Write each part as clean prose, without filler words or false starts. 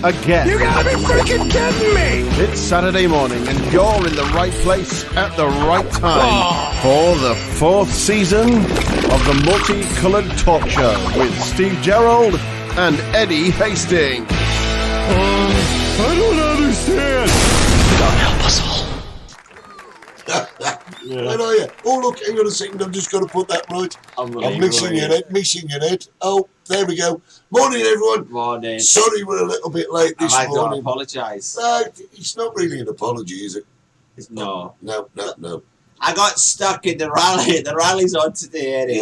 again. You gotta be freaking kidding me! It's Saturday morning and you're in the right place at the right time for the 4th season of the Multicoloured Talk Show with Steve Gerald and Eddie Hastings. I don't understand. God help us all. Where are you? Oh, look, hang on a second. I've just got to put that right. I'm missing your head. Oh, there we go. Morning, everyone. Morning. Sorry we're a little bit late this morning. I don't apologise. It's not really an apology, is it? No. No. I got stuck in the rally. The rally's on today, Eddie.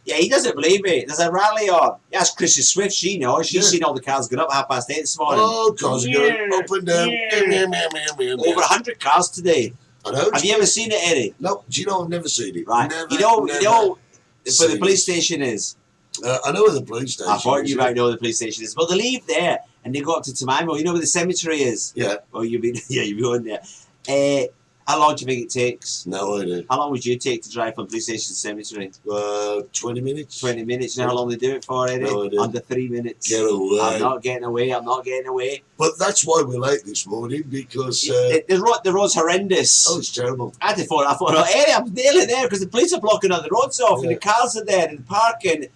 Yeah, he doesn't believe me. There's a rally on. Yes, Chrissy Swift, she knows. She's seen all the cars going up at 8:30 this morning. Oh, cars are going up and down. Over 100 cars today. I know. Have you ever seen it, Eddie? No, do you know I've never seen it? Right. Never, you know where the police station is? I know where the police station is. I thought you might know where the police station is. But they leave there and they go up to Tenerife. You know where the cemetery is? Yeah. Oh, you've been going there. How long do you think it takes? No idea. How long would you take to drive from police station to cemetery? 20 minutes. 20 minutes. You know how long they do it for, Eddie? No idea. Under 3 minutes. Get away. I'm not getting away. But that's why we're late this morning, because... the road's horrendous. Oh, it's terrible. I thought, Eddie, I'm nearly there because the police are blocking all the roads off and the cars are there and the parking.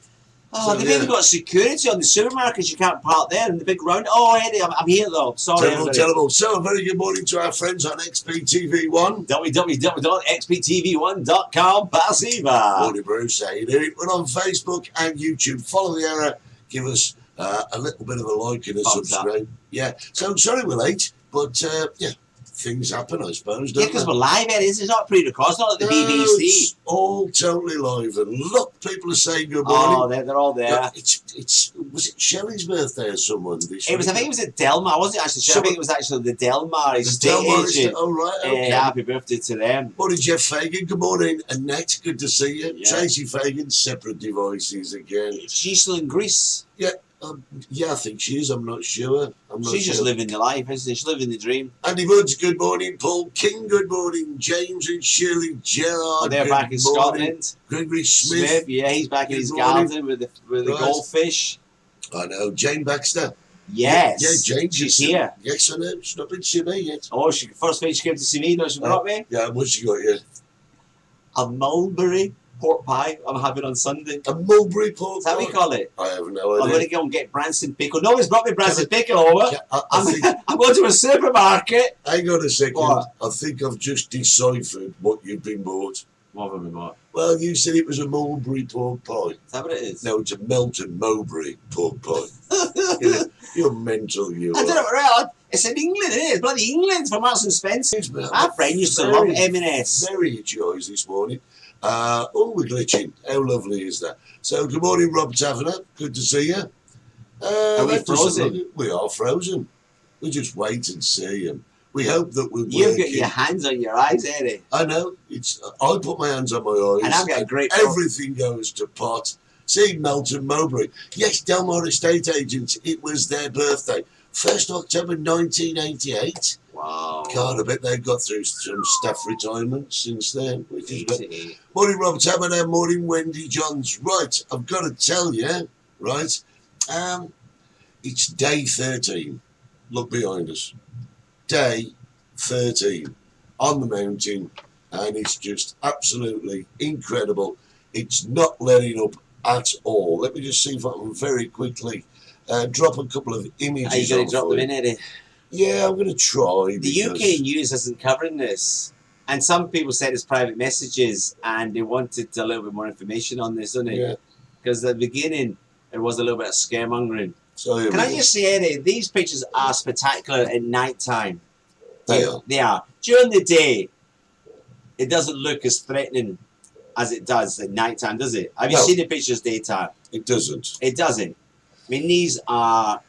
Oh, they've even got security on the supermarkets. You can't park there in the big round. Oh, Eddie, I'm here though. Sorry. Terrible. So, a very good morning to our friends on XPTV1. www.xptv1.com. Pasiva. Morning, Bruce. How you doing? We're on Facebook and YouTube. Follow the error. Give us a little bit of a like and a subscribe. Yeah. So, sorry we're late, but things happen, I suppose, don't because we're live, Eddie. This is not pre-recorded. It's not like the BBC. It's all totally live. And look, people are saying good morning. Oh, they're all there. Yeah, was it Shelley's birthday or someone this week? I think it was at Delmar. I wasn't actually sure. I think it was actually the Delmar estate agent. Oh, right. Okay. Happy birthday to them. Morning, Jeff Fagan. Good morning, Annette. Good to see you. Yeah. Tracy Fagan. Separate devices again. She's still in Greece. Yeah. I think she is. I'm not sure. She's just living the life, isn't she? She's living the dream. Andy Woods, good morning. Paul King, good morning. James and Shirley Gerard. Oh, they're back in Scotland. Gregory Smith. Yeah, he's back in his garden with the goldfish. I know. Jane Baxter. Yes. Yeah, Jane. She's here. Yes, I know. She's not been to see me yet. Oh, first thing she came to see me, she brought me? Yeah, what's she got here? A mulberry pork pie I'm having on Sunday. A mulberry pork pie? Is that what we call it? I have no idea. I'm going to go and get Branston pickle. No one's brought me Branston pickle over. I'm going to a supermarket. Hang on a second. What? I think I've just deciphered what you've been bought. What have we bought? Well, you said it was a mulberry pork pie. Is that what it is? No, it's a Melton Mowbray pork pie. You're mental, you are. I don't know, right? It's in England, it is. Bloody England for Marks and Spencer. My friend used to love M&S. Very itchy eyes this morning. We're glitching. How lovely is that? So, good morning, Rob Taverner. Good to see you. Are we frozen? We are frozen. We just wait and see. And we hope that we're You've got your hands on your eyes, Eddie. I know. I put my hands on my eyes. And I've got a great... Everything goes to pot. See, Melton Mowbray. Yes, Delmar Estate Agents. It was their birthday. 1st October 1988. Wow. God, I bet they've got through some staff retirement since then. Morning, Rob Taberner. Morning, Wendy Johns. Right, I've got to tell you, right, it's day 13. Look behind us. Day 13 on the mountain, and it's just absolutely incredible. It's not letting up at all. Let me just see if I can very quickly drop a couple of images. Are you going to drop them in, Eddie? Yeah, I'm going to try. The UK news isn't covering this. And some people said it's private messages and they wanted a little bit more information on this, didn't they? Yeah. Because at the beginning, there was a little bit of scaremongering. So Can I just say, Eddie, these pictures are spectacular at night time. They are. They are. During the day, it doesn't look as threatening as it does at night time, does it? Have you seen the pictures daytime? It doesn't. It doesn't. I mean, these are...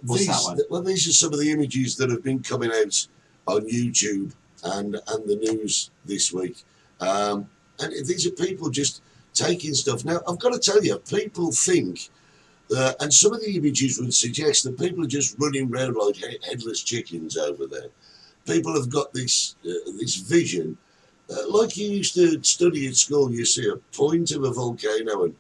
What's that one? Well, these are some of the images that have been coming out on YouTube and the news this week. And these are people just taking stuff. Now, I've got to tell you, people think, and some of the images would suggest that people are just running around like headless chickens over there. People have got this vision, like you used to study at school. You see a point of a volcano and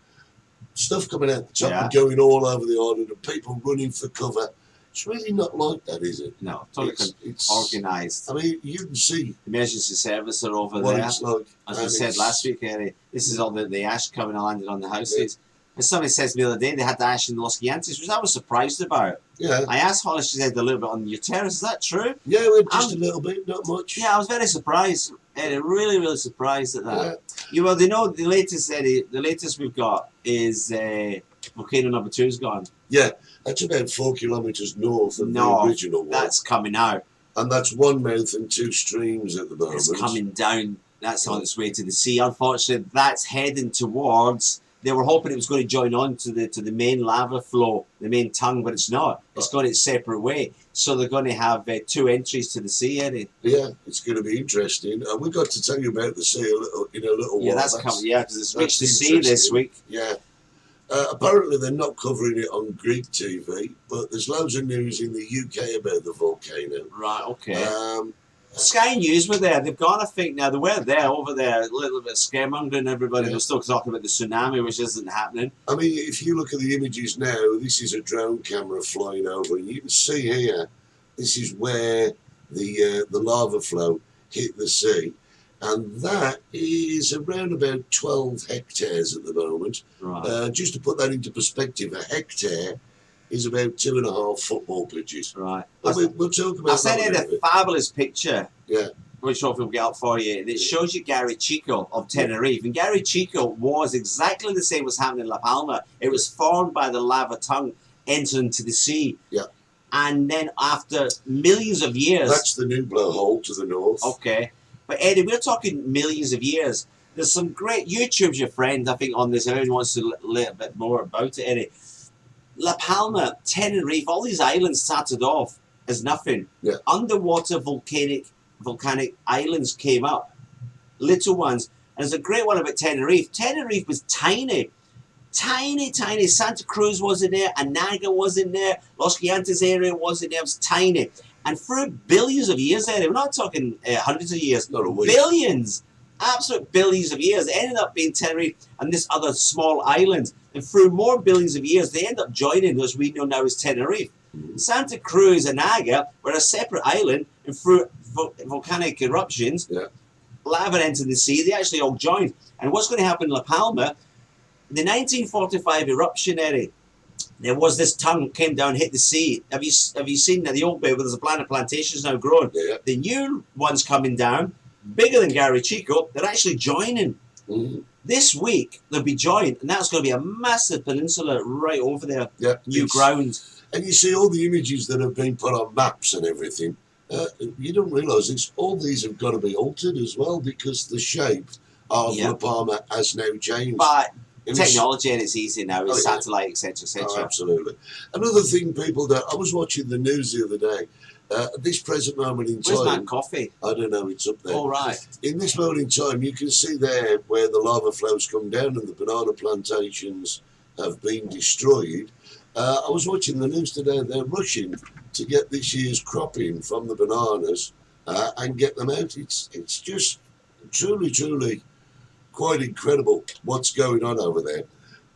stuff coming out the top and going all over the island, and people running for cover It's really not like that, is it? No, totally It's organised. I mean, you can see Emergency service are over what there. it's like. As we and said it's- last week, Eddie, this is all the ash coming and landing on the houses. And somebody says to me the other day they had the ash in Los Gigantes, which I was surprised about. Yeah, I asked Holly, she said a little bit on your terrace. Is that true? yeah, we're just a little bit, not much. Yeah, I was very surprised. Eddie, really, really surprised at that. Yeah. You well, they know the latest, Eddie. The latest we've got is volcano number 2's gone. Yeah, that's about 4 kilometres north of No, the original one. That's coming out. And that's one mouth and 2 streams at the moment. It's coming down. That's on its way to the sea. Unfortunately, that's heading towards. They were hoping it was going to join on to the main lava flow, the main tongue, but it's not. It's gone its separate way. So they're going to have 2 entries to the sea, Eddie. Yeah, it's going to be interesting. And we've got to tell you about the sea in a little Yeah, while. that's coming. Yeah, because it's that's reached the sea this interesting. week. Yeah. Apparently they're not covering it on Greek TV, but there's loads of news in the UK about the volcano. Right. Okay. Um, Sky News were there. They've gone, I think, now. They were there, over there, a little bit scaremongering everybody. Yeah. They're still talking about the tsunami, which isn't happening. I mean, if you look at the images now, this is a drone camera flying over, and you can see here, this is where the lava flow hit the sea, and that is around about 12 hectares at the moment. Right. Just to put that into perspective, a hectare is about 2.5 football pitches. Right. But we'll talk about I sent that in a little a bit. fabulous picture, Yeah. which hopefully will get up for you. And it shows you Gary Chico of Tenerife. And Gary Chico was exactly the same as happening in La Palma. It was formed by the lava tongue entering into the sea. Yeah. And then after millions of years... That's the new blowhole to the north. Okay. But Eddie, we're talking millions of years. There's some great... YouTube's your friend, I think, on this. Everyone wants to learn a bit more about it, Eddie. La Palma, Tenerife, all these islands started off as nothing. Yeah. Underwater volcanic islands came up, little ones. And there's a great one about Tenerife. Tenerife was tiny. Tiny. Santa Cruz wasn't there. Anaga wasn't there. Los Gigantes area wasn't there. It was tiny. And through billions of years, Eddie, we're not talking hundreds of years, Not a week. billions, absolute billions of years, it ended up being Tenerife and this other small island. And through more billions of years, they end up joining as we know now as Tenerife. Santa Cruz and Anaga were a separate island, and through volcanic eruptions, Yeah. lava entered the sea, they actually all joined. And what's going to happen in La Palma, the 1945 eruption, Eddie, there was this tongue came down, hit the sea. Have you seen the old bit where there's a planet plantations now growing? Yeah. The new ones coming down, bigger than Gary Chico, they're actually joining. Mhm. This week they'll be joined, and that's going to be a massive peninsula right over there, Yeah. new It's- ground. And you see all the images that have been put on maps and everything. You don't realise all these have got to be altered as well because the shape of Yeah. La Palma has now changed. But It was- technology and it's easy now, it's Oh, yeah. satellite, etc., etc. Oh, absolutely. Another thing people don't... I was watching the news the other day. At this present moment in Where's time... Matt Coffee? I don't know, it's up there. All right. In this moment in time, you can see there where the lava flows come down and the banana plantations have been destroyed. I was watching the news today. They're rushing to get this year's cropping from the bananas and get them out. It's just truly quite incredible what's going on over there.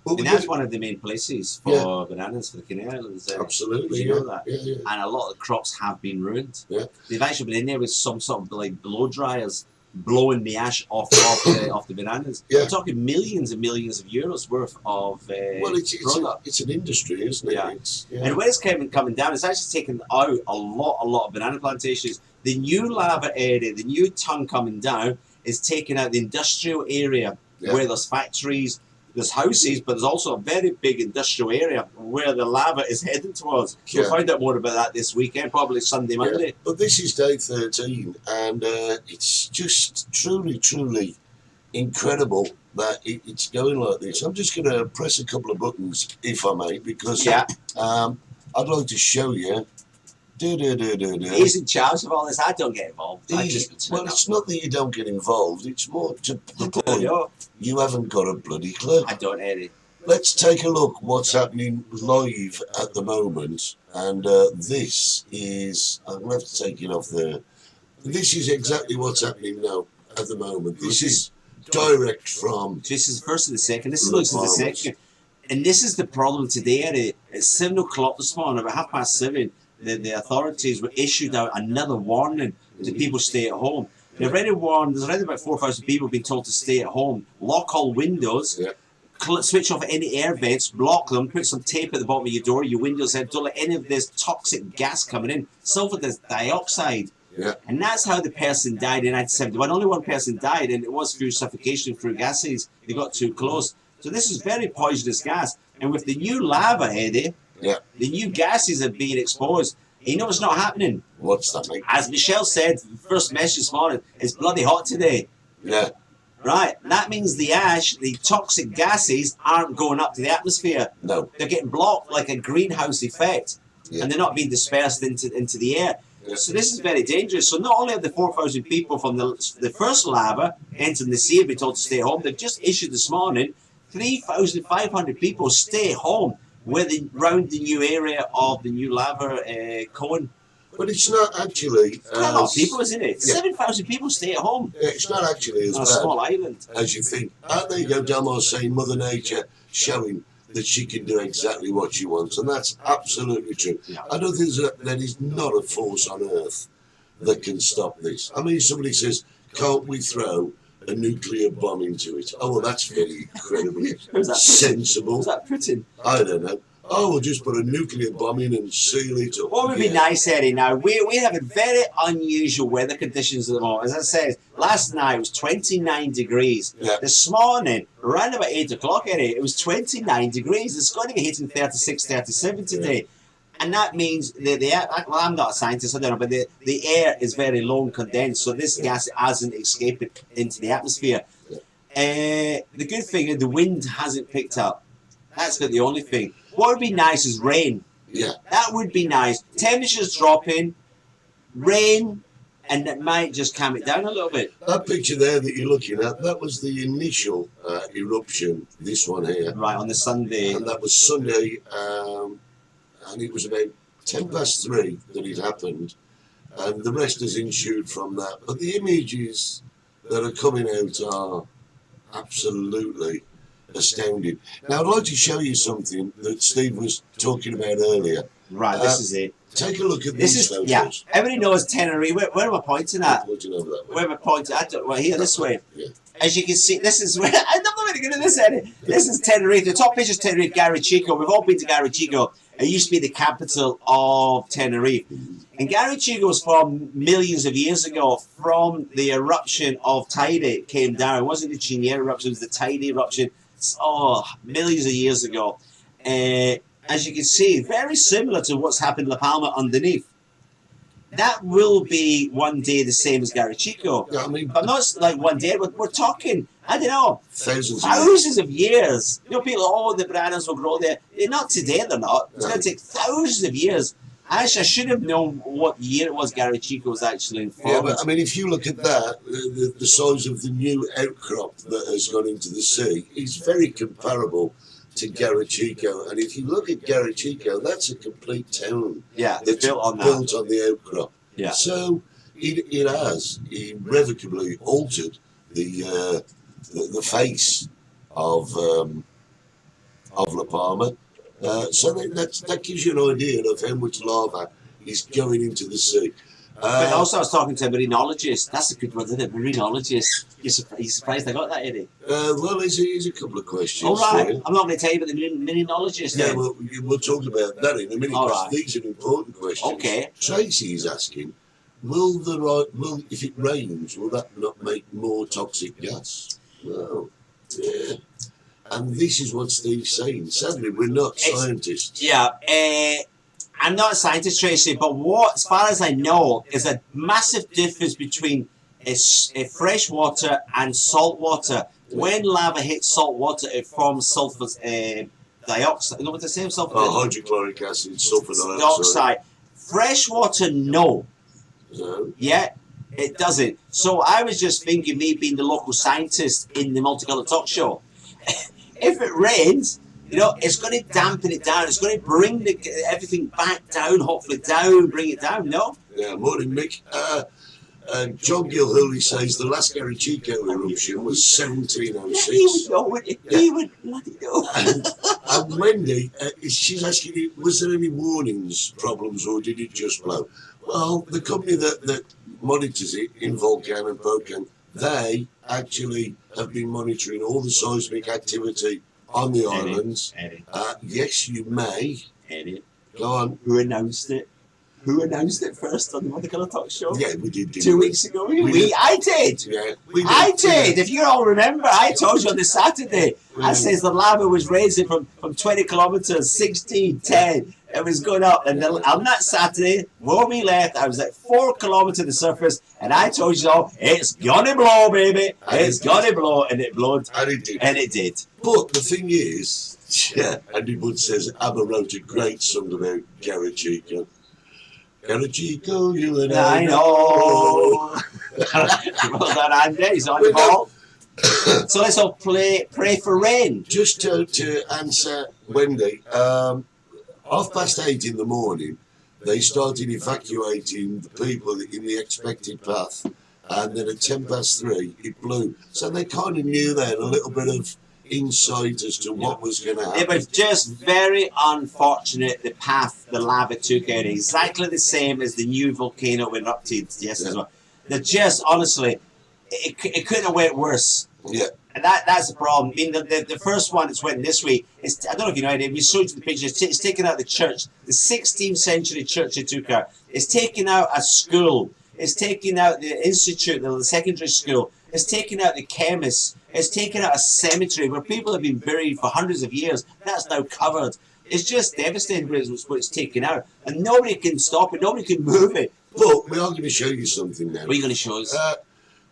But And that's one of the main places for bananas for the Canary Islands. absolutely, Did you know that? Yeah. And a lot of the crops have been ruined. Yeah. They've actually been in there with some sort of like blow dryers blowing the ash off the bananas. Yeah. We're talking millions and millions of euros worth of Well, product. it's an industry, isn't it? Yeah. Yeah. And when it's coming down, it's actually taken out a lot of banana plantations. The new lava area, the new tongue coming down, is taking out the industrial area where there's factories, there's houses, but there's also a very big industrial area where the lava is heading towards. So we'll find out more about that this weekend, probably Sunday, Monday. Yeah. But this is day 13, and it's just truly incredible that it's going like this. I'm just going to press a couple of buttons, if I may, because I'd like to show you. He's in charge of all this. I don't get involved. I just Well, it's not that you don't get involved. It's more to the I point. know. You haven't got a bloody clue. I don't, Eddie. Let's take a look what's happening live at the moment. And this is... I'm going to have to take it off there. This is exactly what's happening now at the moment. This is direct from... This is the first and the second. This looks like the second. And this is the problem today, Eddie. It's 7 o'clock this morning, about 7:30. the authorities were issued out another warning to people stay at home. They've already warned, there's already about 4,000 people being told to stay at home, lock all windows, switch off any air vents, block them, put some tape at the bottom of your door, your windows, don't let any of this toxic gas coming in, sulfur dioxide. Yeah. And that's how the person died in 1971. Only one person died, and it was through suffocation through gases. They got too close. So this is very poisonous gas. And with the new lava, Eddie, the new gases are being exposed. And you know what's not happening? What's that, mate? As Michelle said, first message this morning, it's bloody hot today. Yeah. Right, that means the ash, the toxic gases, aren't going up to the atmosphere. No. They're getting blocked like a greenhouse effect, and they're not being dispersed into the air. Yeah. So this is very dangerous. So not only have the 4,000 people from the first lava entering the sea have been told to stay home, they've just issued this morning 3,500 people stay home around the new area of the new lava cone. But it's not actually... Quite a lot of people, isn't it? 7,000 people stay at home. Yeah, it's not actually as on a bad small island as you think. There you go, Delmo saying Mother Nature showing that she can do exactly what she wants, and that's absolutely true. Yeah. I don't think there is not a force on earth that can stop this. I mean, somebody says, can't we throw a nuclear bomb into it? Oh, well, that's very incredibly sensible. Was that Putin? I don't know. Oh, we'll just put a nuclear bomb in and seal it up. What would be nice, Eddie, now, we have very unusual weather conditions at the moment. As I said, last night it was 29 degrees. Yeah. This morning, around about 8 o'clock, Eddie, it was 29 degrees. It's going to be hitting 36, 37 today. Yeah. And that means the air, well, I'm not a scientist, I don't know, but the air is very low and condensed, so this gas hasn't escaped into the atmosphere. Yeah. The good thing is the wind hasn't picked up. That's the only thing. What would be nice is rain. Yeah. That would be nice. Temperatures dropping, rain, and it might just calm it down a little bit. That picture there that you're looking at, that was the initial eruption, this one here. Right, on the Sunday. And that was Sunday, and it was about 3:10 that it happened. And the rest has ensued from that. But the images that are coming out are absolutely astounding. Now, I'd like to show you something that Steve was talking about earlier. Right, this is it. Take a look at these photos. Yeah, everybody knows Tenerife. Where am I pointing at? I'm pointing over that way. Where am I pointing at? Well, here, this way. Yeah. As you can see, this is where... I'm not really good at this, Eddie. This is Tenerife. The top picture is Tenerife, Garachico. We've all been to Garachico. It used to be the capital of Tenerife. And Garachico was formed millions of years ago from the eruption of Tide. It came down. It wasn't the Chinier eruption, it was the Tide eruption. Millions of years ago. As you can see, very similar to what's happened in La Palma underneath. That will be one day the same as Garachico. Yeah, I mean, but not like one day. We're talking, I don't know, thousands of years. You know, people, the bananas will grow there. They're not today, they're not. It's going to take thousands of years. Actually, I should have known what year it was Garachico was actually informed. Yeah, but I mean, if you look at that, the size of the new outcrop that has gone into the sea is very comparable to Garachico. And if you look at Garachico, that's a complete town. Yeah, that's built on the outcrop. Yeah. So it has irrevocably altered the face of La Palma. So that gives you an idea of how much lava is going into the sea. But also I was talking to a marinologist. That's a good word, isn't it? Marinologist. You surprised I got that, Eddie? Well, here's a couple of questions. All right. I'm not going to tell you about the marinologist. Yeah, well, we'll talk about that in a minute. All right. These are important questions. Okay. Tracy is asking, if it rains, will that not make more toxic gas? Well, yeah. And this is what Steve's saying. Sadly, we're not scientists. Yeah. I'm not a scientist, Tracy, but as far as I know, is a massive difference between fresh water and salt water. When lava hits salt water, it forms sulfur dioxide. You know what they say? Sulfur hydrochloric acid, sulfur dioxide. Fresh water, no. No. Yeah, it doesn't. So I was just thinking, me being the local scientist in the Multicoloured talk show, if it rains, you know, it's going to dampen it down. It's going to bring everything back down, hopefully down, bring it down, no? Yeah, morning, Mick. John Gilhurley says the last Garachico eruption was 1706. He would know, wouldn't he? Yeah. He would bloody know. And Wendy, she's asking you, was there any warnings, problems, or did it just blow? Well, the company that monitors it in Volcan and Pocan, they actually have been monitoring all the seismic activity on the islands. Eddie. Yes, you may. Eddie. Go on. Who announced it? Who announced it first on the Multicoloured Talk Show? Yeah, we did. 2 weeks ago. I did. Yeah, I did. If you all remember, I told you on the Saturday. I says the lava was raising from 20 kilometres, 16, 10. It was going up. And then on that Saturday, when we left, I was at 4 kilometres to the surface. And I told you all, it's gonna blow, baby. It's gonna blow. And it blowed. And it did. And it did. But the thing is, Andy Wood says, ABBA wrote a great song about Garachico. Garachico, you and I know. Well done, Andy. He's on the ball. So let's all pray for rain. Just to answer Wendy, 8:30 in the morning, they started evacuating the people in the expected path, and then at 3:10 it blew. So they kind of knew then a little bit of insight as to what was going to happen. It was just very unfortunate the path the lava took out, exactly the same as the new volcano erupted yesterday as well. They're just, honestly, it couldn't have went worse. Yeah. And that's the problem. I mean, the first one that's went this way, I don't know if you know it, we showed you the picture, it's taken out the church, the 16th century church it took out. It's taken out a school. It's taken out the institute, the secondary school. It's taken out the chemists. It's taken out a cemetery where people have been buried for hundreds of years. That's now covered. It's just devastating what it's taken out. And nobody can stop it. Nobody can move it. But we are going to show you something now. What are you going to show us?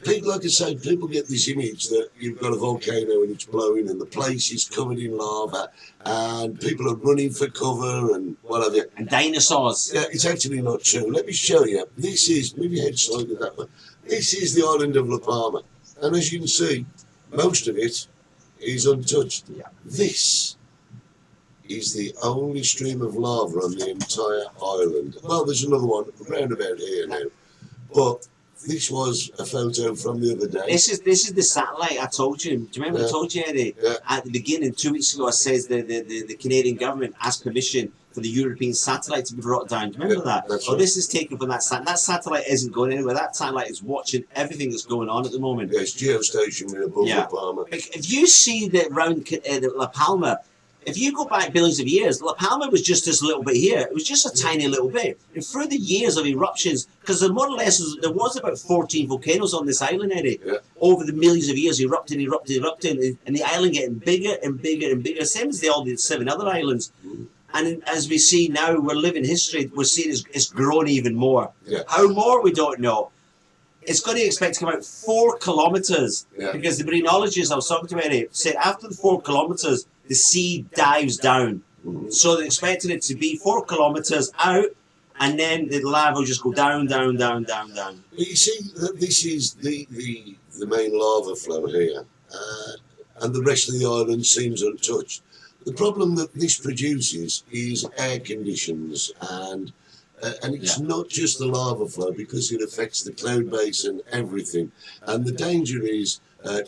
People, like I say, people get this image that you've got a volcano and it's blowing and the place is covered in lava and people are running for cover and whatever. And dinosaurs. Yeah, it's actually not true. Let me show you. This is, maybe head slightly that way. This is the island of La Palma. And as you can see, most of it is untouched. Yeah. This is the only stream of lava on the entire island. Well, there's another one round about here now. But this was a photo from the other day. This is the satellite I told you. Do you remember I told you, Eddie? Yeah. At the beginning, 2 weeks ago, I says the Canadian government asked permission for the European satellite to be brought down. Do you remember that? That's Well, right. this is taken from that satellite. That satellite isn't going anywhere. That satellite is watching everything that's going on at the moment. Yeah, it's geostationary above La Palma. If you see that round La Palma, if you go back billions of years, La Palma was just this little bit here. It was just a tiny little bit. And through the years of eruptions, because more or less there was about 14 volcanoes on this island, Eddie, over the millions of years, erupting, and the island getting bigger and bigger and bigger, same as all the 7 other islands. And as we see now, we're living history, we're seeing it's grown even more. Yeah. How more, we don't know. It's going to expect to come out 4 kilometres, because the marinologist I was talking to, Eddie, said after the 4 kilometres, the sea dives down. So they're expecting it to be 4 kilometres out, and then the lava will just go down, down, down, down, down. You see, this is the main lava flow here, and the rest of the island seems untouched. The problem that this produces is air conditions, and it's not just the lava flow, because it affects the cloud base and everything. And the danger is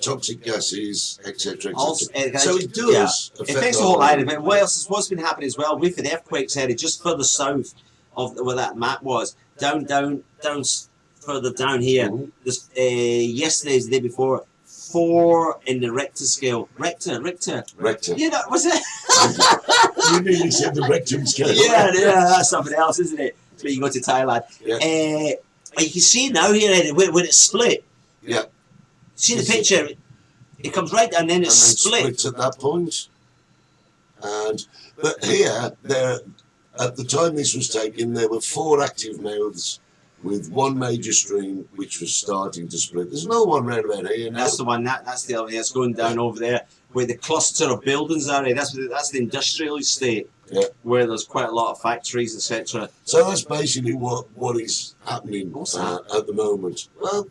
toxic gases, etc. Also, so it does affect it affects the whole island. But what's been happening as well with the earthquakes, Eddie, just further south of where that map was, down further down here. This, yesterday's the day before, 4 in the Richter scale. Richter. You know, was it? You nearly said the rectum scale. Yeah, that's something else, isn't it? So you go to Thailand. Yeah. You can see now here, Eddie, when it's split. Yeah. See the picture? It comes right down, and then it's split. Splits at that point. But here, at the time this was taken, there were 4 active mouths with 1 major stream which was starting to split. There's another one round about here now. That's the one. That's the other one. That's going down over there where the cluster of buildings are. That's the industrial estate. Yeah. Where there's quite a lot of factories, etc. So that's basically what is happening at the moment. Well,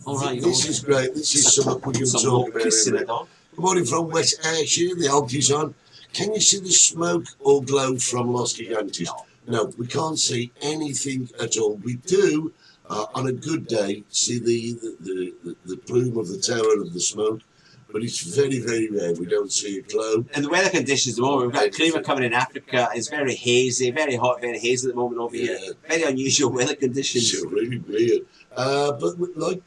all right, this is great. This is something we can talk about. Good morning from West Ayrshire. The Alki's on. Can you see the smoke or glow from Los Gigantes? No, we can't see anything at all. We do On a good day, see the plume of the tower of the smoke, but it's very, very rare. We don't see a cloud. And the weather conditions at the moment, we've got climate coming in Africa. It's very hazy, very hot, very hazy at the moment over here. Very unusual weather conditions. It's really weird. But like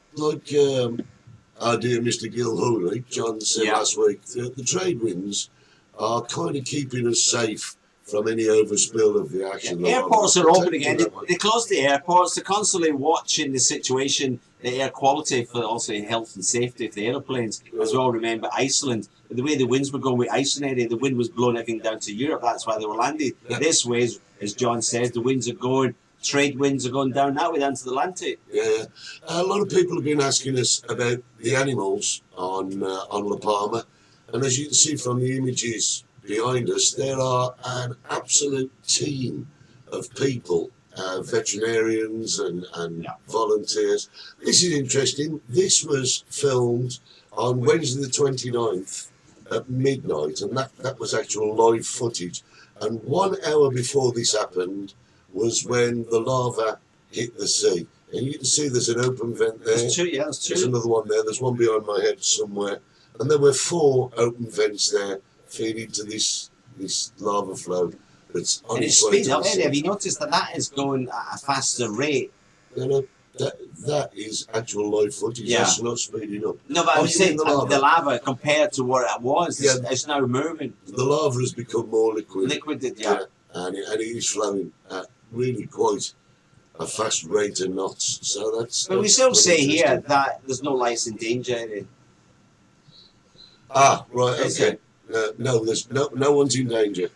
our dear Mr. Gilhull, John said last week, the trade winds are kind of keeping us safe from any overspill of the action. Airports are open again. They closed the airports. They're constantly watching the situation, the air quality for also health and safety of the airplanes. As we all remember, Iceland, the way the winds were going with Iceland area, the wind was blowing everything down to Europe. That's why they were landing. This way, as John says, the winds are going, trade winds are going down that way, down to the Atlantic. Yeah. A lot of people have been asking us about the animals on La Palma. And as you can see from the images behind us, there are an absolute team of people, veterinarians and volunteers. This is interesting. This was filmed on Wednesday the 29th at midnight, and that was actual live footage. And 1 hour before this happened was when the lava hit the sea. And you can see there's an open vent there. There's two, there's two. There's another one there. There's one behind my head somewhere. And there were 4 open vents there feeding to this lava flow that's on its way to the sea. Have you noticed that is going at a faster rate? That is actual live footage. That's not speeding up. No, but I'm saying the lava compared to what it was, it's now moving. The lava has become more liquid. And it is flowing at really quite a fast rate of knots. So that's. But we still say here that there's no lives in danger. Right. Okay. No, there's no one's in danger.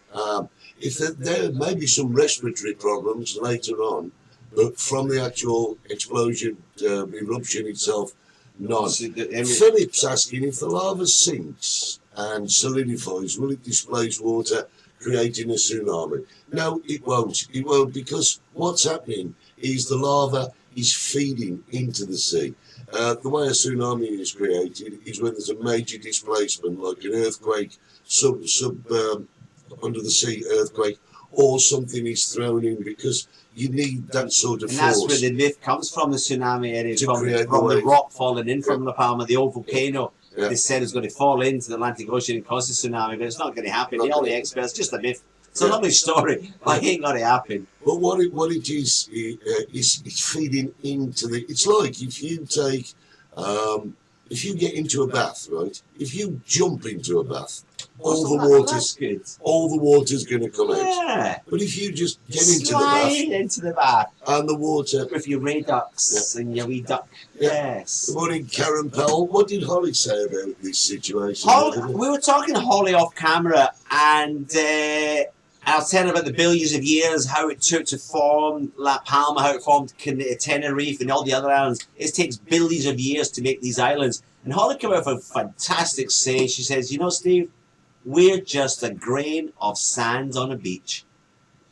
If there may be some respiratory problems later on, but from the actual explosion, eruption itself, none. Philip's asking if the lava sinks and solidifies, will it displace water, creating a tsunami? No, it won't. It won't, because what's happening is the lava is feeding into the sea. The way a tsunami is created is when there's a major displacement, like an earthquake, under the sea earthquake, or something is thrown in, because you need that sort of force. And that's where the myth comes from, the tsunami area, from the rock falling in from La Palma, the old volcano. They said it's going to fall into the Atlantic Ocean and cause a tsunami, but it's not going to happen. All the experts, just a myth. It's a lovely story, but it ain't going to happen. But what it is it's feeding into the. It's like if you take, if you get into a bath, right? If you jump into a bath, all the water's going to come out. But if you just get into the bath, and the water with your ray ducks and your wee duck. Yes. Good morning, Karen Powell. What did Holly say about this situation? We were talking to Holly off camera, and I was telling about the billions of years, how it took to form La Palma, how it formed Tenerife and all the other islands. It takes billions of years to make these islands. And Holly came out with a fantastic say. She says, you know, Steve, we're just a grain of sand on a beach.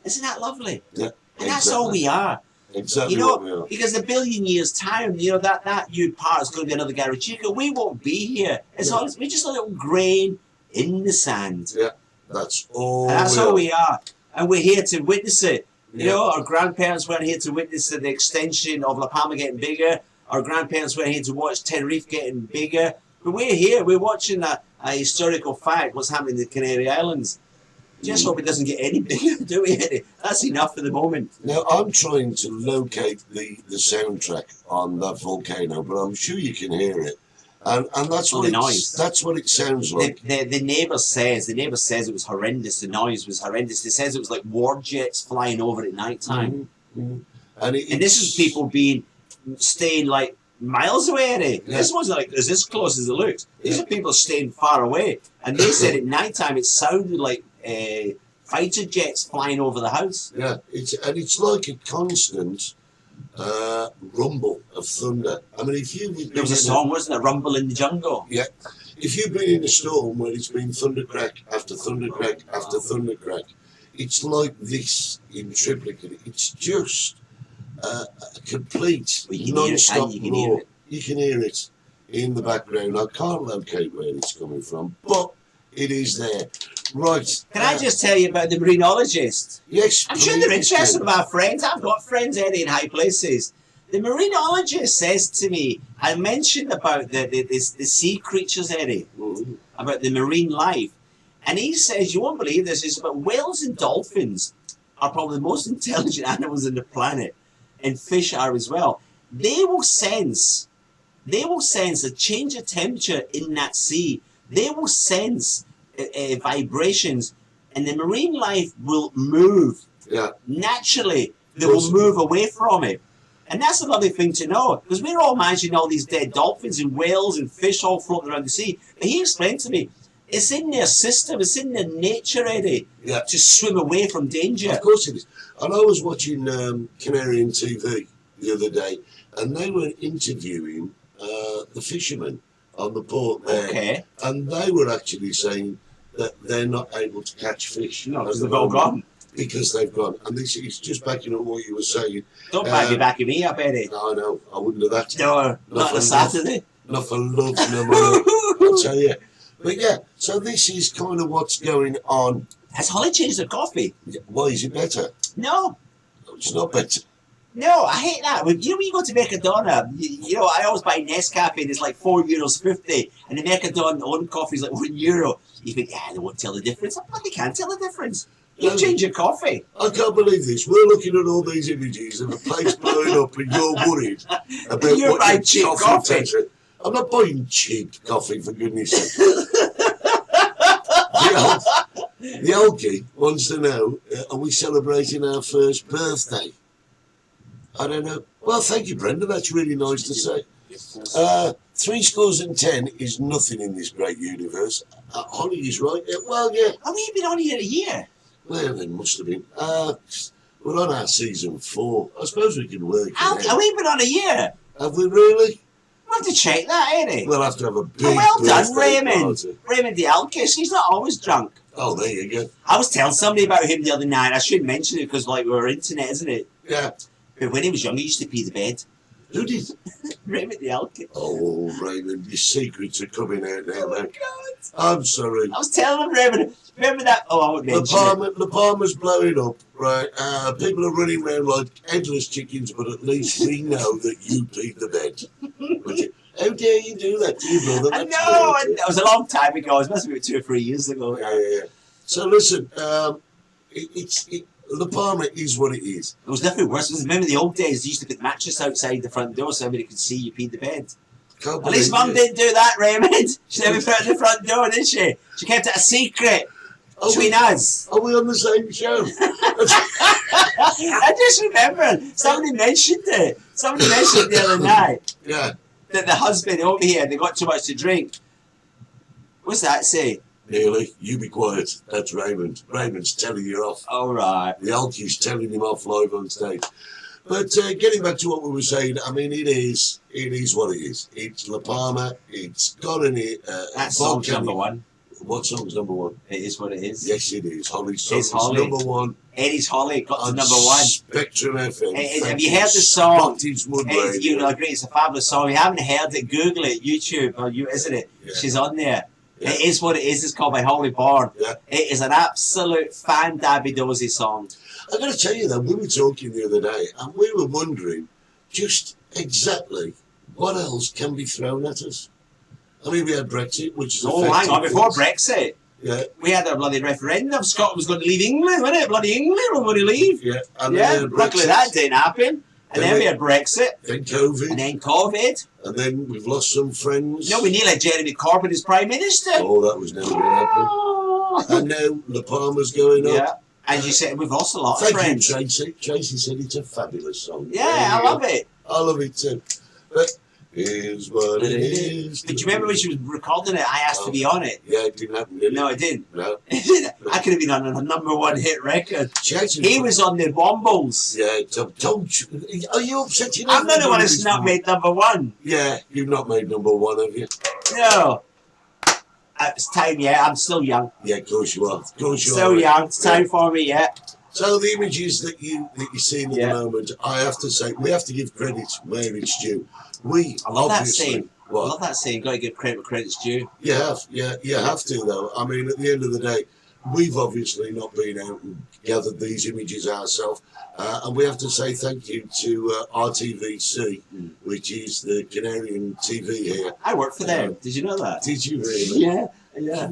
Isn't that lovely? Yeah, and that's all we are. Exactly, you know, what we are. Because a billion years' time, you know, that huge part is going to be another Garachico. We won't be here. We're just a little grain in the sand. Yeah, that's all. And that's all we are. And we're here to witness it. You know, our grandparents weren't here to witness the extension of La Palma getting bigger. Our grandparents weren't here to watch Tenerife getting bigger. But we're here. We're watching a historical fact, what's happening in the Canary Islands. Just hope it doesn't get any bigger, do we, Eddie? That's enough for the moment. Now, I'm trying to locate the soundtrack on that volcano, but I'm sure you can hear it. And that's what that's what it sounds like. The neighbour says it was horrendous. The noise was horrendous. It says it was like war jets flying over at night time. And this is people staying like miles away, Eddie. This wasn't like as close as it looked. These are people staying far away. And they said at night time it sounded like fighter jets flying over the house. Yeah, it's like a constant rumble of thunder. I mean, there was a song, wasn't it? Rumble in the Jungle. Yeah. If you've been in a storm where it's been thundercrack after thundercrack after thundercrack, it's like this in triplicate. It's just a complete non-stop roar. You can hear it in the background. I can't locate where it's coming from, but it is there. Right. Can I just tell you about the marinologist? Yes. I'm sure they're interested in our friends. I've got friends, Eddie, in high places. The marinologist says to me, I mentioned about the sea creatures, Eddie, about the marine life. And he says, you won't believe this, it's about whales and dolphins are probably the most intelligent animals on the planet. And fish are as well. They will sense a change of temperature in that sea. They will sense vibrations. And the marine life will move. Yeah. Naturally, they will move away from it. And that's another thing to know, because we're all imagining all these dead dolphins and whales and fish all floating around the sea. But he explained to me, it's in their system, it's in their nature, Eddie, to swim away from danger. Of course it is. And I was watching Canarian TV the other day, and they were interviewing the fishermen on the port there. Okay. And they were actually saying that they're not able to catch fish. No, because they've all gone. Because they've gone. And this is just backing up what you were saying. Don't back me up, Eddie. No, I wouldn't do that. No, not on a Saturday. Not for love, no more. I'll tell you. But yeah, so this is kind of what's going on. Has Holly changed her coffee? Why is it better? No. It's not better. No, I hate that. When you go to Mercadona, I always buy Nescafe and it's like €4.50, and the Mercadona own coffee is like €1. You think, they won't tell the difference. But they can't tell the difference. You change your coffee. I can't believe this. We're looking at all these images of the place blowing up, and you're worried about You're what buying your cheap coffee coffee. tastes like. I'm not buying cheap coffee, for goodness sake. The Alki wants to know, are we celebrating our first birthday? I don't know. Well, thank you, Brenda. That's really nice to say. 70 is nothing in this great universe. Holly is right. Well, yeah. Have we been on here a year? Well, they must have been. We're on our season 4. I suppose we can work it out. Have we been on a year? Have we really? We'll have to check that, Eddie. We'll have to have a big well done, birthday Raymond. party. Raymond the Alkis. He's not always drunk. Oh, there you go. I was telling somebody about him the other night. I shouldn't mention it because, we're internet, isn't it? Yeah. But when he was young, he used to pee the bed. Who did? Raymond the Alkis. Oh, Raymond, your secrets are coming out now, Oh, my man. God. I'm sorry. I was telling him, Raymond. Remember that? Oh, I won't mention it. The Palmer's blowing up, right? People are running around like headless chickens, but at least we know that you peed the bed. How dare you do that to your brother? I know. It was a long time ago. It must have been 2 or 3 years ago. Yeah. So listen, the Palmer is what it is. It was nothing worse. Remember the old days, they used to put mattress outside the front door so everybody could see you peed the bed. Can't At least believe Mum it. didn't do that, Raymond. She never put it at the front door, did she? She kept it a secret between us. Are we on the same show? I just remember somebody mentioned it. Somebody mentioned it the other night. Yeah. That the husband over here, they got too much to drink. What's that say? Nearly, you be quiet. That's Raymond. Raymond's telling you off. All right. The Alky's telling him off live on stage. But getting back to what we were saying, I mean, it is what it is. It's La Palma. It's got an That song's number one. What song's number one? It is what it is. Yes, it is. Holly's song It's is Holly. number one. Eddie's Holly got to on number one. Spectrum FM. Have you heard the song? Spottiswood You Radio. agree, it's a fabulous song. If you haven't heard it, Google it, YouTube, or isn't it? Yeah. She's on there. Yeah. It is what it is. It's called by Holly Bourne. Yeah. It is an absolute fan-dabby-dozy song. I'm going to tell you that we were talking the other day, and we were wondering just exactly what else can be thrown at us. I mean, we had Brexit, which is Oh, hang on. Before Brexit, Yeah, we had a bloody referendum. Scotland was going to leave England, wasn't it? Bloody England was going to leave. yeah. And Yeah, then luckily Brexit, that didn't happen. And then we had Brexit, then COVID, and then COVID. and then we've lost some friends. No, we nearly had Jeremy Corbyn as Prime Minister. Oh, that was never going to happen. And now La Palma's going up. Yeah, as you said, we've lost a lot of Thank friends. you, Tracy. Tracy said it's a fabulous song. Yeah, There I you love go. it. I love it too. But here's what it is. But do you remember when she was recording it, I asked to be on it? Yeah, it didn't happen, did it? No, it didn't. No. I could have been on a number one hit record. She actually- He was on the Wombles. Yeah, don't you? Are you upset? You I'm not the one that's this not morning? made number one. Yeah, you've not made number one, have you? No. It's time, yeah. I'm still young. Yeah, of course you are. Of course you Still are. young. It's time for me, yeah. So the images that you're seeing at Yeah. the moment, I have to say, we have to give credit where it's due. We I love that obviously, saying. I what? love that saying. Got to give credit where credit's due. You have to though. I mean, at the end of the day, we've obviously not been out and gathered these images ourselves, and we have to say thank you to RTVC, which is the Canarian TV here. I work for them. Did you know that? Did you really? Yeah.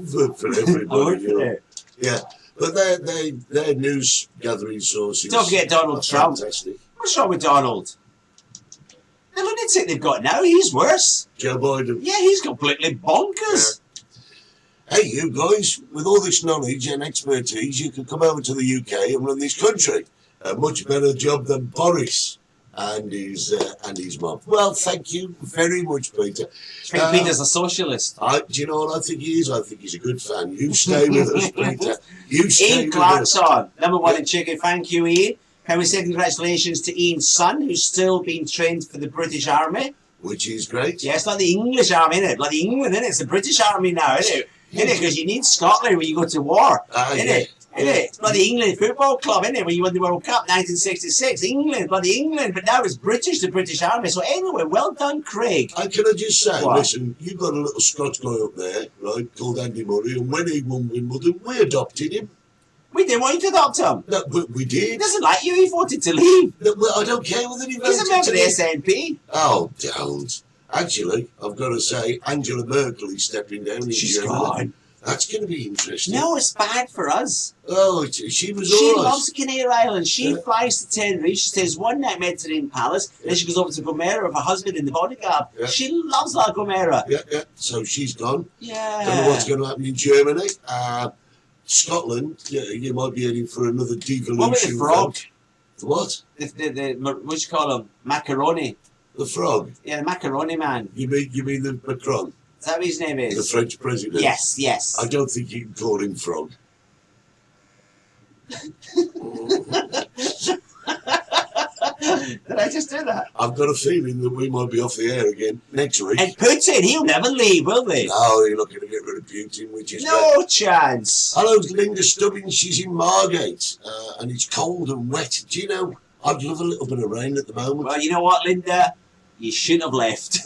For everybody. I work for them. Yeah, but their news gathering sources. Don't forget Donald Trump. Fantastic. What's wrong with Donald? The lunatic they've got now, he's worse. Joe Biden. Yeah, he's completely bonkers. Hey, you guys, with all this knowledge and expertise, you could come over to the UK and run this country. A much better job than Boris and his mum. Well, thank you very much, Peter. I think Peter's a socialist. Do you know what I think he is? I think he's a good fan. You stay with us, Peter. You stay Ian with Clark's us. on. Number one in chicken. Thank you, Ian. Can we say congratulations to Ian's son, who's still being trained for the British Army? Which is great. Yeah, it's not the English Army, innit? Bloody England, innit? It's the British Army now, innit? Innit? Because you need Scotland when you go to war, innit? Innit? It's bloody England Football Club, innit? When you won the World Cup, 1966. England, bloody England. But now it's British, the British Army. So anyway, well done, Craig. And can I just say, What? listen, you've got a little Scotch guy up there, right, called Andy Murray, and when he won Wimbledon, we adopted him. We didn't want you to adopt him. No, but we He did. doesn't like you. He voted to leave. No, well, I don't care whether he He's voted a member to of the leave. SNP. Oh, don't. Actually, I've got to say, Angela Merkel is stepping down in She's Germany. gone. That's going to be interesting. No, it's bad for us. Oh, she was She all right. loves Canary Islands. She Yeah. flies to Tenerife. She stays one night Mediterranean Palace. Then she goes over to Gomera with her husband in the bodyguard. Yeah. She loves La Gomera. Yeah. So she's gone. Yeah. Don't know what's going to happen in Germany. Scotland, you might be heading for another devolution. What about the frog? vote. The what? What you call him? Macaroni. The frog. Yeah, the macaroni man. You mean the Macron, Is that what his name the is? French president? Yes. I don't think you can call him frog. Did I just do that? I've got a feeling that we might be off the air again next week. And Putin, he'll never leave, will they? No, you're not going to get rid of Putin, which is great. No chance. Hello, Linda Stubbins. She's in Margate, and it's cold and wet. Do you know, I'd love a little bit of rain at the moment. Well, you know what, Linda? You shouldn't have left.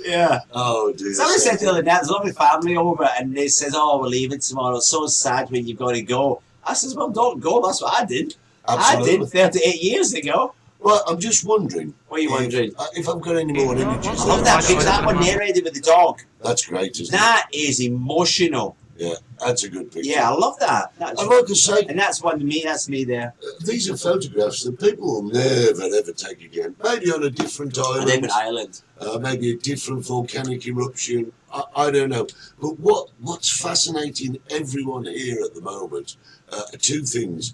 Yeah. Oh, dear. Somebody said the other day, there's a lovely family over, and they says, "Oh, we're leaving tomorrow. It's so sad when you've got to go." I says, "Well, don't go. That's what I did. Absolutely. I did 38 years ago." Well, I'm just wondering. What are you wondering? If I've got any more images. I love that picture. That one narrated with the dog. That's great, isn't That is emotional. it? Yeah, that's a good picture. Yeah, I love that. That's, I'd like to say, and that's one to me. That's me there. these are photographs that people will never, ever take again. Maybe on a different A island. different island. Maybe a different volcanic eruption. I don't know. But what's fascinating everyone here at the moment are two things.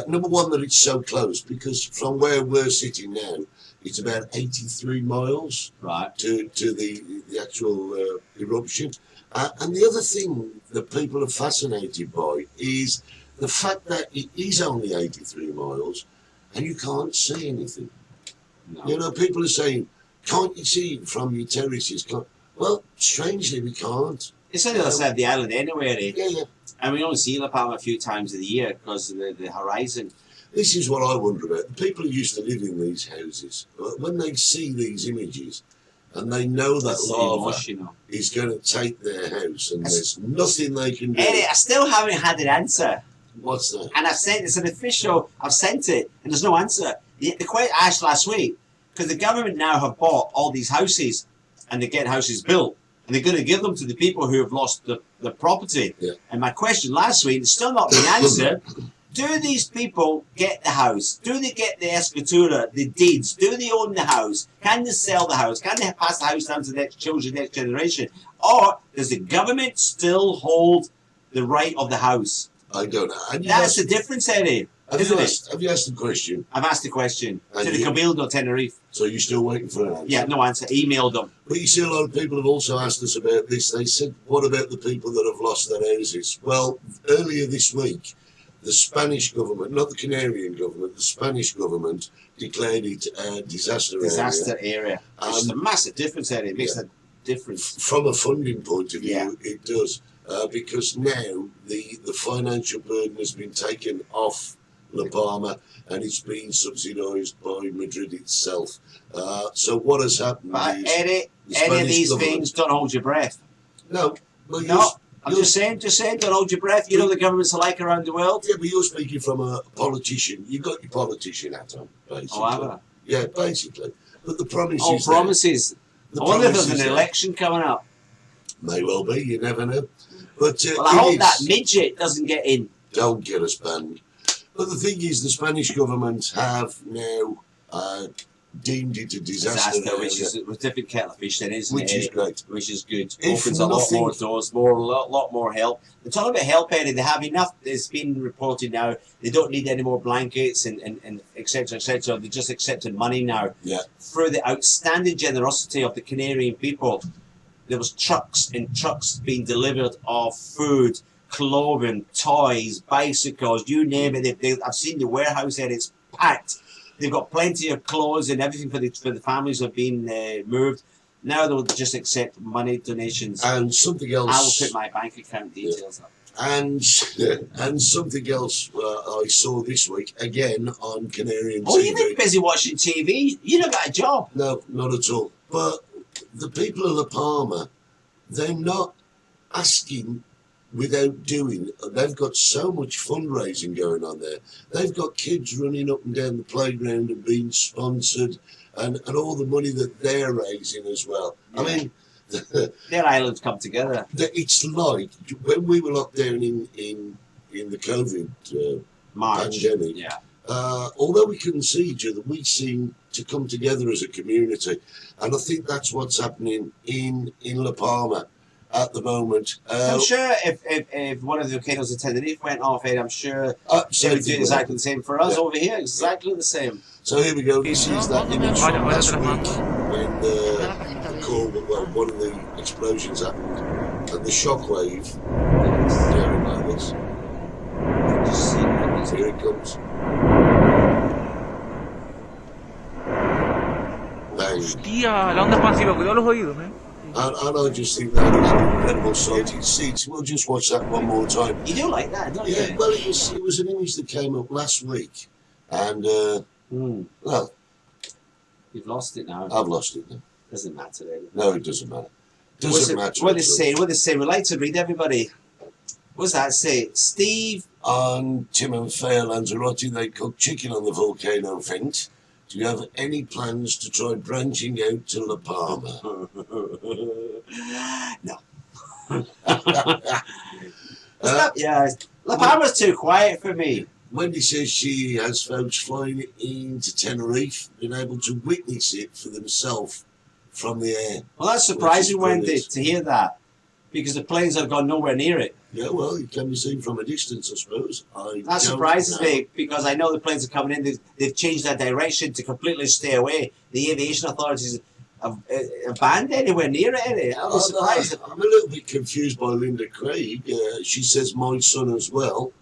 Number one, that it's so close, because from where we're sitting now, it's about 83 miles Right. to the actual eruption. And the other thing that people are fascinated by is the fact that it is only 83 miles and you can't see anything. No. You know, people are saying, can't you see it from your terraces? Well, strangely, we can't. It's on the other side of the island anyway, eh? Yeah. And we only see La Palma a few times of the year because of the horizon. This is what I wonder about. The people who used to live in these houses, when they see these images and they know that It's lava emotional. is going to take their house and there's nothing they can do. Eddie, I still haven't had an answer. What's that? And I've sent it's an official. I've sent it, and there's no answer. The question I asked last week, because the government now have bought all these houses, and they're getting houses built, and they're going to give them to the people who have lost the property. Yeah. And my question last week, it's still not been answered. Do these people get the house? Do they get the escritura, the deeds? Do they own the house? Can they sell the house? Can they pass the house down to the next children, next generation? Or does the government still hold the right of the house? I don't know. That's the difference, Eddie, isn't it? Have you asked the question? I've asked the question And to the you- Cabildo Tenerife. So you're still waiting for an answer? Yeah, no answer. Emailed them. But you see, a lot of people have also asked us about this. They said, what about the people that have lost their houses? Well, earlier this week, the Spanish government, not the Canarian government, the Spanish government declared it a disaster Area. Which is a massive difference, Eddie. It makes a difference. From a funding point of view, Yeah. it does. Because now the financial burden has been taken off La Palma and it's been subsidised by Madrid itself. So what has happened But is... Eddie, the any of Spanish these government- things, don't hold your breath. No. Well, No. I'm just saying, don't hold your breath. You know the government's alike around the world. Yeah, but you're speaking from a politician. You got your politician hat on, basically. Oh, have I? Yeah, basically. But the promises. Oh, promises. The I wonder if promises there's an there. election coming up. May well be. You never know. But Well, I hope that midget doesn't get in. Don't get us banned. But the thing is, the Spanish government have now deemed it a disaster, Which is a different kettle of fish, then, isn't which it? is great. Which is good. If Opens a lot nothing- more doors, a lot more help. They're talking about help, Eddie. They have enough. It's been reported now. They don't need any more blankets and et cetera, et cetera. They just accepted money now. Yeah. Through the outstanding generosity of the Canarian people, there was trucks and trucks being delivered of food, clothing, toys, bicycles, you name it. I've seen the warehouse there; it's packed. They've got plenty of clothes and everything for the families have been moved. Now they'll just accept money donations. And something else. I will put my bank account details up. And something else I saw this week again on Canarian Oh, TV. you've been busy watching TV. You don't got a job. No, not at all. But the people of La Palma, they're not asking without doing. They've got so much fundraising going on there. They've got kids running up and down the playground and being sponsored, and all the money that they're raising as well. Yeah. I mean, Their islands come together. it's like when we were locked down in the COVID March. pandemic. Yeah. Although we couldn't see each other, we seemed to come together as a community, and I think that's what's happening in La Palma at the moment. I'm sure if one of the volcanoes in Tenerife went off, Ed, I'm sure they would do exactly the same for us Yeah. over here. Exactly the same. So here we go. This is that image from last week when the core, well, one of the explosions happened, and the shockwave. Staring like this. Just see it. Here it comes. Bang. Tía, la onda expansiva, cuidado los oídos, man. And I just think that is an incredible sight. We'll just watch that one more time. You do like that, don't Yeah, you? well, it was an image that came up last week, and well, You've lost it now. I've lost it now. Doesn't matter, Ed. No, it doesn't matter. What's Doesn't it- matter. What at they all. say? What they say? We'd like to read everybody. What's that say? Steve. On Tim and Faye Lanzarote, they cook chicken on the volcano vent. Do you have any plans to try branching out to La Palma? No. Yeah, La Palma's too quiet for me. Wendy says she has folks flying into Tenerife, been able to witness it for themselves from the air. Well, that's Which surprising, is Wendy, brilliant. to hear that, because the planes have gone nowhere near it. Yeah, well, it can be seen from a distance, I suppose. That don't surprises know. me, because I know the planes are coming in. They've changed their direction to completely stay away. The aviation authorities have banned anywhere near it. Eddie. I was surprised. I'm a little bit confused by Linda Craig. She says my son as well.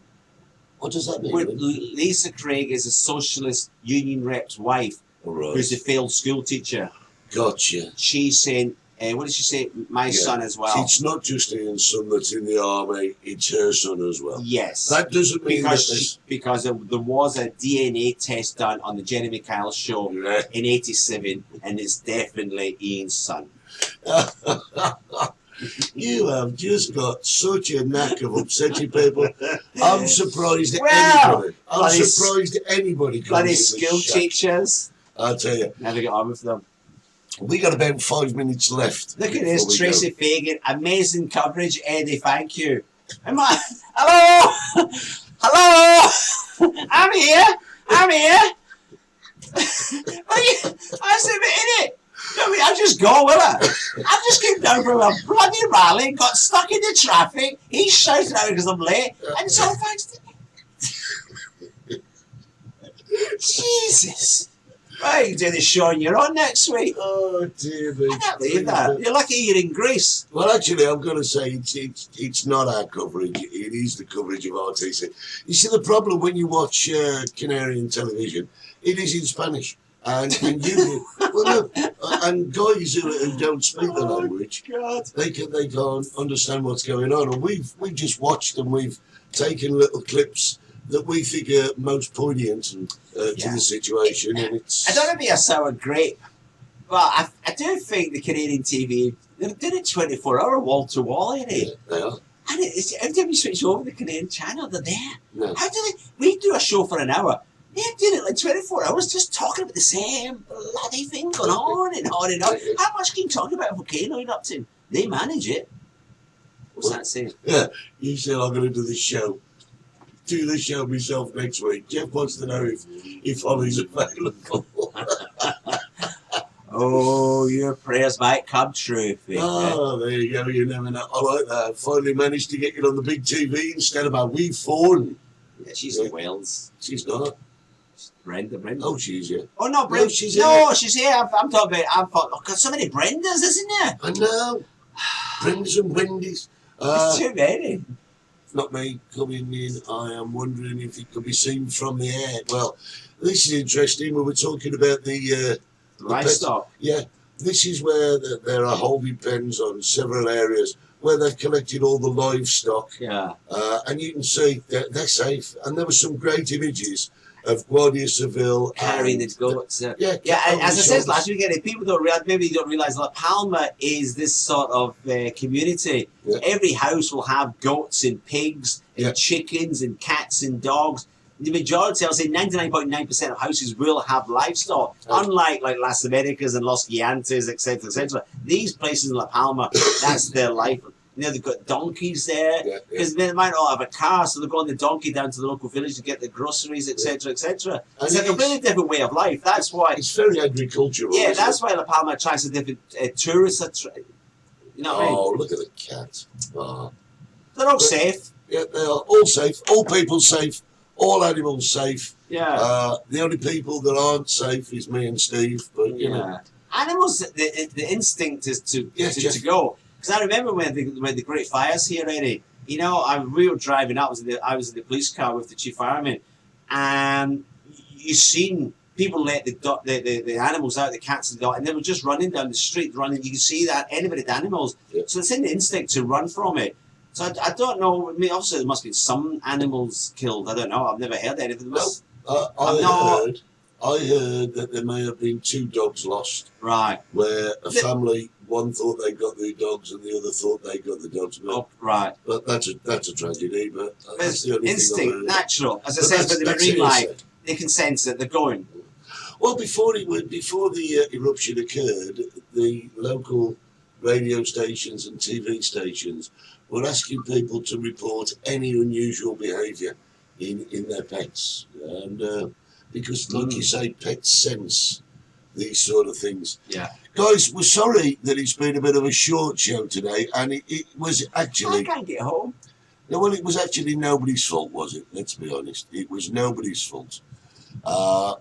What does that mean? Well, Lisa Craig is a socialist union rep's wife, All right. who's a failed school teacher. Gotcha. She's saying, what did she say? My Yeah. son as well. It's not just Ian's son that's in the army, it's her son as well. Yes. That doesn't mean because there was a DNA test done on the Jenny McKyle show Yeah. in '87, and it's definitely Ian's son. You have just got such a knack of upsetting people. I'm surprised at Well, anybody. I'm bloody surprised at anybody comes Bloody in school the shack. teachers. I'll tell you. Never get on with them. We got about 5 minutes left. Look at before this, we Tracy Fagan. Amazing coverage, Eddie. Thank you. Hello? Hello? I'm here. I'm here. I said, in it. No, I'll just go, will I? I've just came down from a bloody rally, got stuck in the traffic. He's shouting at me because I'm late. And so thanks to Jesus. Right, you do the show on your own next week. Oh, dear me. I can't believe that. You're lucky you're in Greece. Well, actually, I'm going to say it's not our coverage. It is the coverage of RTC. You see, the problem when you watch Canarian television, it is in Spanish. And you, well, no, and guys who don't speak the language, God. they can't understand what's going on. And we've just watched them. We've taken little clips that we think are most poignant to the situation. And it's. I don't want to be a sour grape, but I do think the Canadian TV, they're doing it 24-hour wall to wall, ain't Yeah, it? they are. I And every time you switch over the Canadian channel, they're there. No. How do they? We do a show for an hour. They're doing it like 24 hours, just talking about the same bloody thing going on and on and on. How much can you talk about a volcano erupting? They manage it. What's that saying? Yeah, you said I'm going to do the show. Do the show myself next week. Jeff wants to know if Ollie's available. Oh, your prayers might come true. Oh, there you go. You never know. I like that. I finally managed to get you on the big TV instead of our wee phone. Yeah, she's in Wales. She's not. Brenda. Oh, she's here. Oh, no, Brenda. No, she's She's here. I'm talking about, oh, got so many Brendas, isn't there? I know. Brendas and Wendy's. There's too many. Not me coming in. I am wondering if it could be seen from the air. Well, this is interesting. We were talking about the Livestock. Yeah, this is where there are holding pens on several areas where they've collected all the livestock. Yeah. And you can see they're safe. And there were some great images of Guardia Civil Carrying the goats. Yeah, as I said last week, people don't realize, maybe you don't realize, La Palma is this sort of community. Yeah. Every house will have goats and pigs and chickens and cats and dogs. The majority, I'll say 99.9% of houses will have livestock. Unlike like Las Americas and Los Gigantes, etc., etc. These places in La Palma, that's their life. You know, they've got donkeys there because they might not have a car, so they go on the donkey down to the local village to get the groceries, etc., etc. It's a completely different way of life. That's why it's very agricultural. Yeah, that's why La Palma attracts a different tourist. You know what I mean? Oh, look at the cat. Oh. They're all safe. Yeah, they are all safe. All people safe. All animals safe. Yeah. The only people that aren't safe is me and Steve. But you know, animals. The instinct is to go. Because I remember when the Great Fires here, Eddie. You know, we were driving up. I was in the police car with the chief fireman, and you seen people let the animals out, the cats and the dog, and they were just running down the street, running. You can see that animated animals. Yeah. So it's in the instinct to run from it. So I don't know. I mean, obviously there must be some animals killed. I don't know. I've never heard anything. I heard that there may have been 2 dogs lost. Right. Where a family, one thought they got the dogs and the other thought they got the dogs. But, right. But that's a tragedy. But that's the only instinct, natural. As I said, for the marine life, they can sense that they're going. Well, before the eruption occurred, the local radio stations and TV stations were asking people to report any unusual behaviour in their pets, and because, like you say, pets sense these sort of things. Yeah, guys, we're sorry that it's been a bit of a short show today, and it was actually. I can't get home. No, well, it was actually nobody's fault, was it? Let's be honest. It was nobody's fault.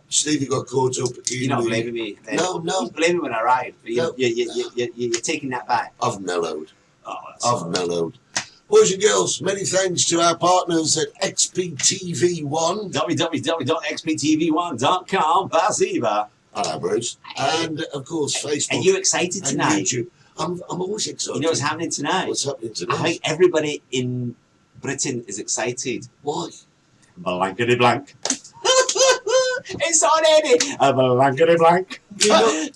Stevie got caught up in. You're not blaming me. No. You blame me when I arrived. But you're taking that back. I've mellowed. Oh, I've mellowed. Boys and girls, many thanks to our partners at XPTV1. www.xptv1.com. Pasiva. Hello, Bruce. And, of course, Facebook. Are you excited tonight? And YouTube. I'm always excited. You know what's happening tonight? What's happening tonight? I think everybody in Britain is excited. Why? Blankety blank. It's on, Eddie. Blankety blank.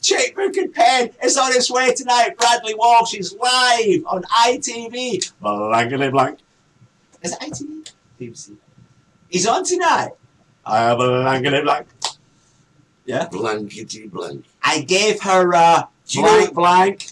Checkbook and pen. It's on its way tonight. Bradley Walsh is live on ITV. Blankety blank. Is it ITV? BBC. He's on tonight. Blankety blank. Yeah. Blankety blank. I gave her blank.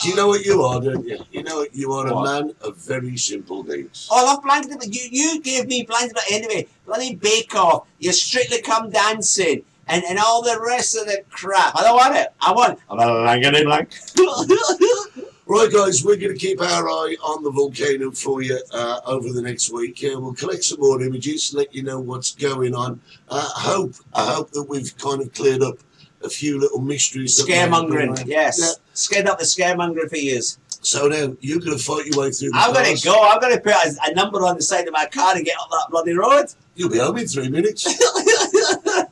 Do you know what you are, don't you? You know what you are, a man of very simple needs. Oh, I love Blankety Blank. You gave me Blankety Blank anyway. Bloody Bake Off. You Strictly Come Dancing. And all the rest of the crap. I don't want it. I want Blankety Blank. Right, guys, we're going to keep our eye on the volcano for you over the next week. We'll collect some more images, let you know what's going on. I hope that we've kind of cleared up a few little mysteries. Scaremongering, yes. Yeah. Scared up the scaremongering for years. So now, you're going to fight your way through the I'm going to go. I'm going to put a number on the side of my car and get up that bloody road. You'll be home in 3 minutes.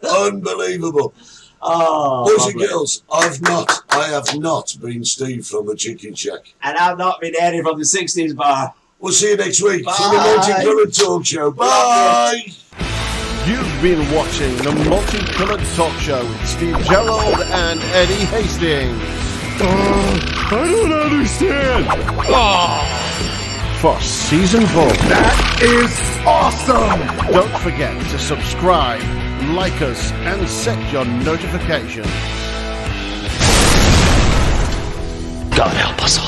Unbelievable. Oh, boys and girls, I have not been Steve from the Chicken Shack. And I've not been Eddie from the 60s bar. We'll see you next week. Bye. For the Multicoloured Talk Show. Bye. You've been watching the Multicoloured Talk Show with Steve Gerald and Eddie Hastings. I don't understand. for Season 4. That is awesome! Don't forget to subscribe, like us, and set your notifications. God help us all.